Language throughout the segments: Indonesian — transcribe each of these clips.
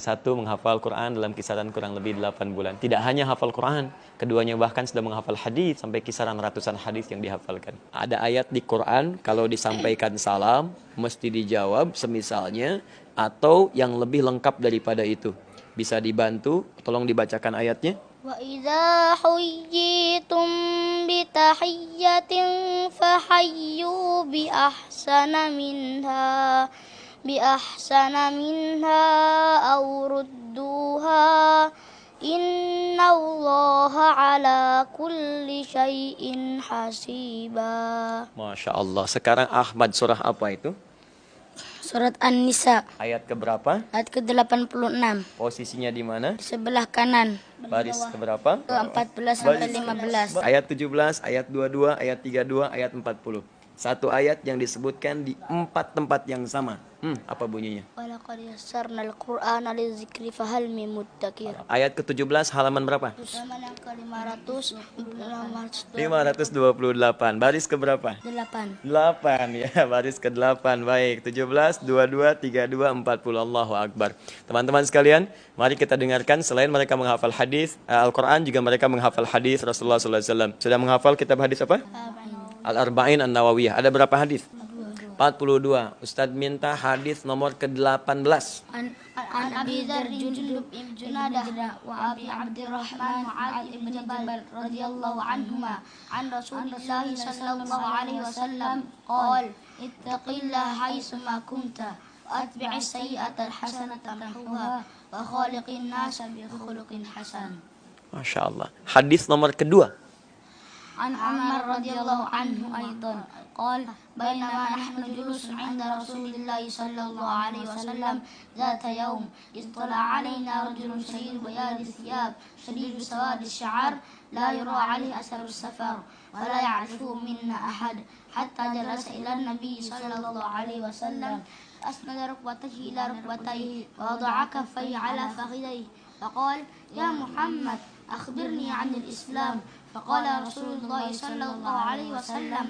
Satu menghafal Quran dalam kisaran kurang lebih 8 bulan. Tidak hanya hafal Quran, keduanya bahkan sudah menghafal hadis sampai kisaran ratusan hadis yang dihafalkan. Ada ayat di Quran kalau disampaikan salam mesti dijawab semisalnya atau yang lebih lengkap daripada itu. Bisa dibantu, tolong dibacakan ayatnya. Wa idza huyyitum bi tahiyyatin fahayyu bi ahsana minha aw rudduha innallaha ala kulli syai'in hasiba. Masya Allah. Sekarang Ahmad, surah apa itu? Surat An-Nisa Ayat keberapa? ayat ke-86. Posisinya di mana? Di sebelah kanan. Baris keberapa? Ke-14 sampai 15. Ayat 17, ayat 22, ayat 32, ayat 40. Satu ayat yang disebutkan di 4 tempat yang sama. Apa bunyinya? Walaqad yassarnal Qur'ana lizikri fahal min muddakir. Ayat ke-17 halaman berapa? Halaman yang ke-500 528. Baris keberapa? 8. 8 ya, baris ke-8. Baik, 17, 22, 32, 40. Allahu Akbar. Teman-teman sekalian, mari kita dengarkan selain mereka menghafal hadis Al-Qur'an, juga mereka menghafal hadis Rasulullah sallallahu alaihi wasallam. Sudah menghafal kitab hadis apa? Al-Arba'in An-Nawawiyah. Ada berapa hadis? 42. Ustadz minta hadis nomor ke-18. An Abi Dzar Jundub ibn Junadah wa Abi Abdurrahman Mu'adz ibn Jabal radhiyallahu anhuma an Rasulillah sallallahu alaihi wasallam qala ittaqillaha haitsuma kunta wa atbi'is sayyi'ata al-hasanata tamhuha wa khaliqin nasa bi khuluqin hasan. Masya Allah. Hadis nomor kedua. عن عمر رضي الله عنه أيضا قال بينما نحن جلوس عند رسول الله صلى الله عليه وسلم ذات يوم اطلع علينا رجل شديد بياض الثياب شديد سواد الشعر لا يرى عليه أثر السفر ولا يعرفه منا أحد حتى جلس إلى النبي صلى الله عليه وسلم أسند ركبتيه إلى ركبتيه ووضع كفيه على فخذيه فقال يا محمد أخبرني عن الإسلام فقال رسول الله صلى الله عليه وسلم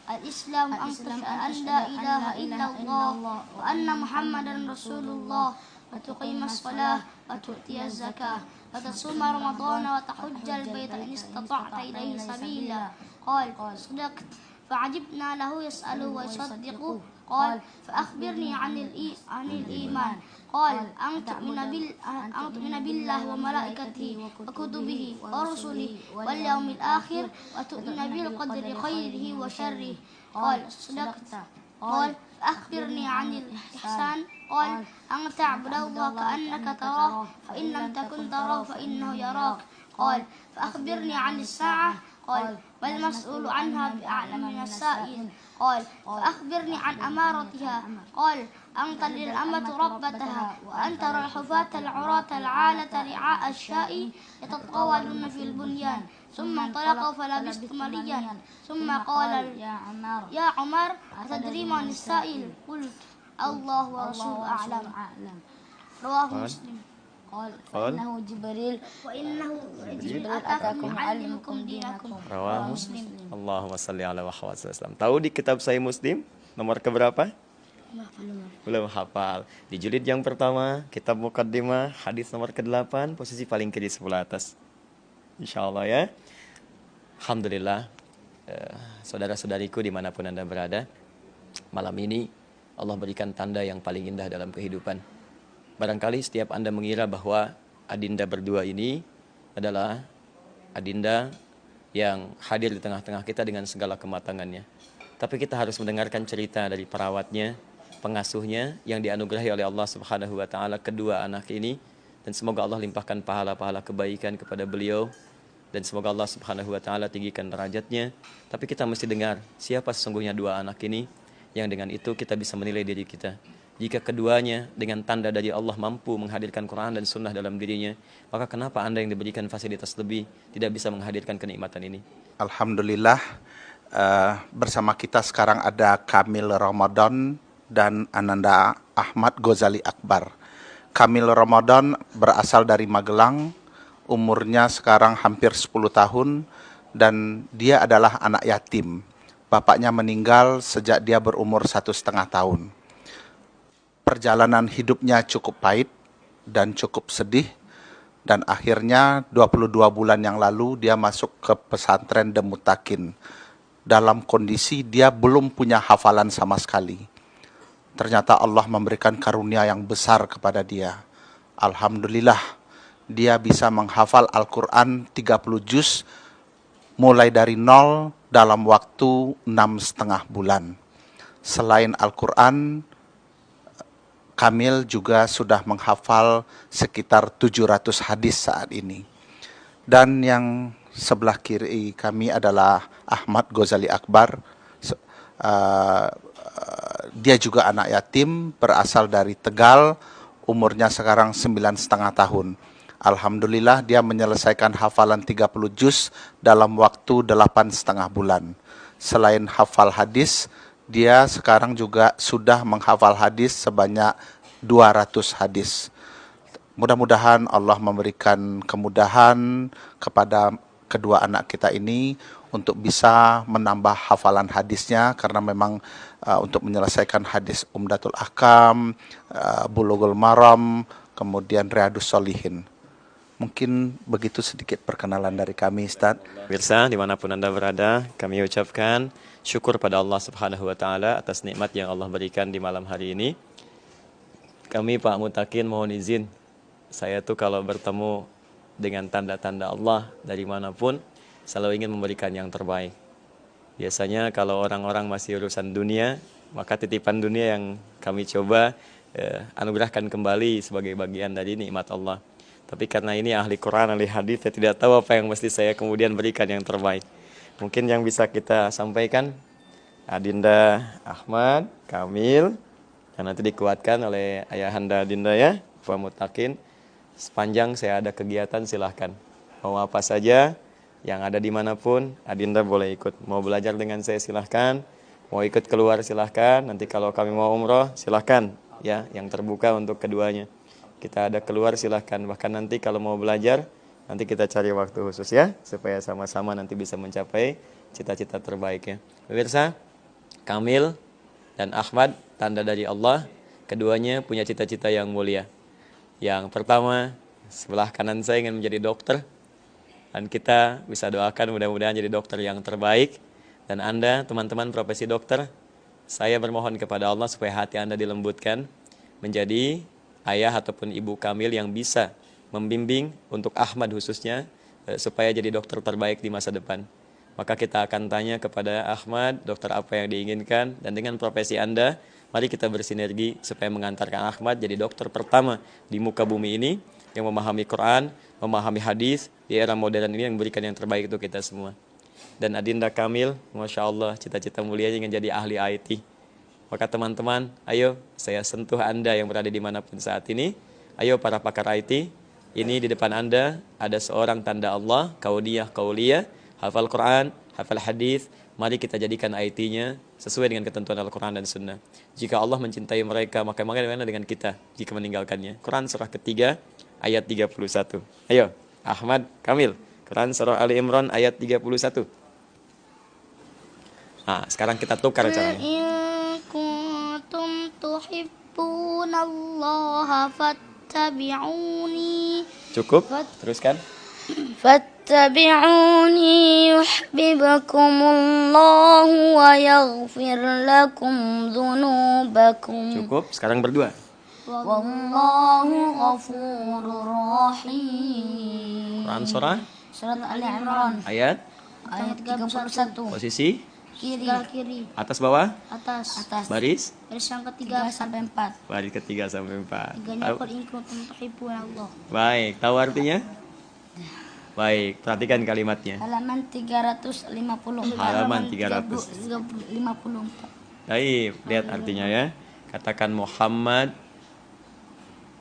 الإسلام أن تشهد أن لا إله إلا الله وأن محمدا رسول الله وتقيم الصلاة وتؤتي الزكاة وتصوم رمضان وتحج البيت إن استطعت إليه سبيلا قال صدقت فعجبنا له يسأله ويصدقه قال فأخبرني عن الإيمان قال أن تؤمن بالله وملائكته وكتبه ورسله واليوم الآخر وتؤمن بالقدر خيره وشره قال صدقت قال فأخبرني عن الإحسان قال أن تعبد الله كأنك تراه فإن لم تكن تراه فإنه يراك قال فأخبرني عن الساعة قال ما المسؤول عنها بأعلم من السائل قال فأخبرني عن أمارتها قال أن تلد الأمة ربتها وأن ترى الحفاة العراة العالة رعاء الشاء يتطاولون في البنيان ثم انطلقوا فلبثت مليا ثم قال يا عمر أتدري من السائل قلت الله ورسوله أعلم رواه مسلم قال فإنه جبريل أتاكم يعلمكم دينكم رواه مسلم. Allahumma salli ala Muhammad SAW. Tahu di kitab Sahih Muslim nomor keberapa? Belum hafal. Di jilid yang pertama, kitab Muqaddimah, hadis nomor ke-8, posisi paling kiri sebelah atas. Insyaallah ya. Alhamdulillah, saudara-saudariku dimanapun Anda berada, malam ini Allah berikan tanda yang paling indah dalam kehidupan. Barangkali setiap Anda mengira bahwa adinda berdua ini adalah adinda yang hadir di tengah-tengah kita dengan segala kematangannya. Tapi kita harus mendengarkan cerita dari perawatnya, pengasuhnya yang dianugerahi oleh Allah Subhanahu wa taala kedua anak ini, dan semoga Allah limpahkan pahala-pahala kebaikan kepada beliau dan semoga Allah Subhanahu wa taala tinggikan derajatnya. Tapi kita mesti dengar siapa sesungguhnya dua anak ini, yang dengan itu kita bisa menilai diri kita. Jika keduanya dengan tanda dari Allah mampu menghadirkan Quran dan Sunnah dalam dirinya, maka kenapa Anda yang diberikan fasilitas lebih tidak bisa menghadirkan kenikmatan ini? Alhamdulillah, bersama kita sekarang ada Kamil Ramadan dan Ananda Ahmad Ghazali Akbar. Kamil Ramadan berasal dari Magelang, umurnya sekarang hampir 10 tahun, dan dia adalah anak yatim. Bapaknya meninggal sejak dia berumur 1,5 tahun. Perjalanan hidupnya cukup pahit, dan cukup sedih. Dan akhirnya 22 bulan yang lalu dia masuk ke pesantren Demutakin. Dalam kondisi dia belum punya hafalan sama sekali. Ternyata Allah memberikan karunia yang besar kepada dia. Alhamdulillah, dia bisa menghafal Al-Quran 30 juz mulai dari nol dalam waktu 6,5 bulan. Selain Al-Quran, Kamil juga sudah menghafal sekitar 700 hadis saat ini. Dan yang sebelah kiri kami adalah Ahmad Ghazali Akbar. Dia juga anak yatim, berasal dari Tegal, umurnya sekarang 9,5 tahun. Alhamdulillah dia menyelesaikan hafalan 30 juz dalam waktu 8,5 bulan. Selain hafal hadis, dia sekarang juga sudah menghafal hadis sebanyak 200 hadis. Mudah-mudahan Allah memberikan kemudahan kepada kedua anak kita ini untuk bisa menambah hafalan hadisnya, karena memang untuk menyelesaikan hadis Umdatul Ahkam, Bulughul Maram, kemudian Riyadhus Shalihin. Mungkin begitu sedikit perkenalan dari kami, Ustaz. Pemirsa, dimanapun Anda berada, kami ucapkan syukur pada Allah Subhanahu wa Ta'ala atas nikmat yang Allah berikan di malam hari ini. Kami Pak Mutakin mohon izin, saya tuh kalau bertemu dengan tanda-tanda Allah dari manapun selalu ingin memberikan yang terbaik. Biasanya kalau orang-orang masih urusan dunia, maka titipan dunia yang kami coba anugerahkan kembali sebagai bagian dari nikmat Allah. Tapi karena ini ahli Quran, ahli hadis, saya tidak tahu apa yang mesti saya kemudian berikan yang terbaik. Mungkin yang bisa kita sampaikan Adinda Ahmad, Kamil, yang nanti dikuatkan oleh ayahanda Adinda ya, Pak Mutakin. Sepanjang saya ada kegiatan silahkan. Mau apa saja, yang ada dimanapun, Adinda boleh ikut. Mau belajar dengan saya silahkan, mau ikut keluar silahkan. Nanti kalau kami mau umroh silahkan, ya, yang terbuka untuk keduanya. Kita ada keluar silahkan. Bahkan nanti kalau mau belajar, nanti kita cari waktu khusus ya, supaya sama-sama nanti bisa mencapai cita-cita terbaiknya. Pemirsa, Kamil dan Ahmad, tanda dari Allah, keduanya punya cita-cita yang mulia. Yang pertama, sebelah kanan saya ingin menjadi dokter, dan kita bisa doakan mudah-mudahan jadi dokter yang terbaik. Dan Anda, teman-teman profesi dokter, saya bermohon kepada Allah supaya hati Anda dilembutkan menjadi ayah ataupun ibu Kamil yang bisa membimbing untuk Ahmad khususnya supaya jadi dokter terbaik di masa depan. Maka kita akan tanya kepada Ahmad dokter apa yang diinginkan, dan dengan profesi Anda mari kita bersinergi supaya mengantarkan Ahmad jadi dokter pertama di muka bumi ini yang memahami Quran, memahami hadis di era modern ini, yang memberikan yang terbaik untuk kita semua. Dan Adinda Kamil, Masya Allah, cita-cita mulianya ingin jadi ahli IT. Maka teman-teman, ayo saya sentuh Anda yang berada dimanapun saat ini. Ayo para pakar IT, ini di depan Anda ada seorang tanda Allah, kauliyah, hafal Quran, hafal hadis. Mari kita jadikan IT-nya sesuai dengan ketentuan Al-Quran dan Sunnah. Jika Allah mencintai mereka, maka bagaimana dengan kita jika meninggalkannya? Quran surah ketiga ayat 31. Ayo, Ahmad, Kamil, Quran surah Ali Imran ayat 31. Nah, sekarang kita tukar caranya. kuntum tuhibbunallaha fattabi'uni. Cukup? Teruskan. Fattabi'uni yuhibbukumullahu wa yaghfir lakum dzunubakum. Cukup, sekarang berdua. Wallahu ghafurur rahim. Quran surah Surat Ali Imran ayat 31. posisi Kiri. atas bawah, Atas. baris Yang ketiga sampai 4. baris ketiga sampai 4. Tiganya qul in kuntum tuhibbunallah. Baik, tahu artinya? Baik, perhatikan kalimatnya. Halaman 350. Halaman 300. 354. Baik, lihat artinya ya. Katakan Muhammad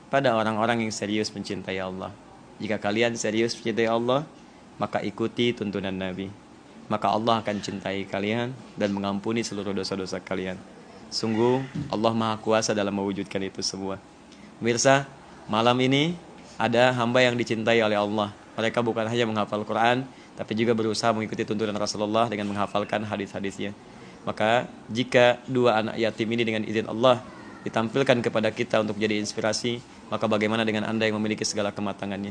pada orang-orang yang serius mencintai Allah. Jika kalian serius mencintai Allah, maka ikuti tuntunan Nabi. Maka Allah akan cintai kalian dan mengampuni seluruh dosa-dosa kalian. Sungguh Allah Maha Kuasa dalam mewujudkan itu semua. Pemirsa, malam ini ada hamba yang dicintai oleh Allah. Mereka bukan hanya menghafal Quran, tapi juga berusaha mengikuti tuntunan Rasulullah dengan menghafalkan hadis-hadisnya. Maka jika dua anak yatim ini dengan izin Allah ditampilkan kepada kita untuk jadi inspirasi, Maka bagaimana dengan Anda yang memiliki segala kematangannya?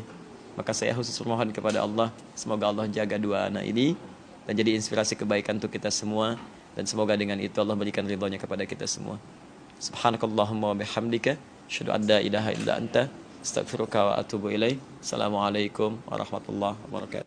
Maka saya khusus memohon kepada Allah, semoga Allah jaga dua anak ini dan jadi inspirasi kebaikan untuk kita semua, dan semoga dengan itu Allah berikan ridhonya kepada kita semua. Subhanakallahumma wa bihamdika, asyhadu an la ilaha illa anta, astaghfiruka wa atubu ilaik. Assalamualaikum warahmatullahi wabarakatuh.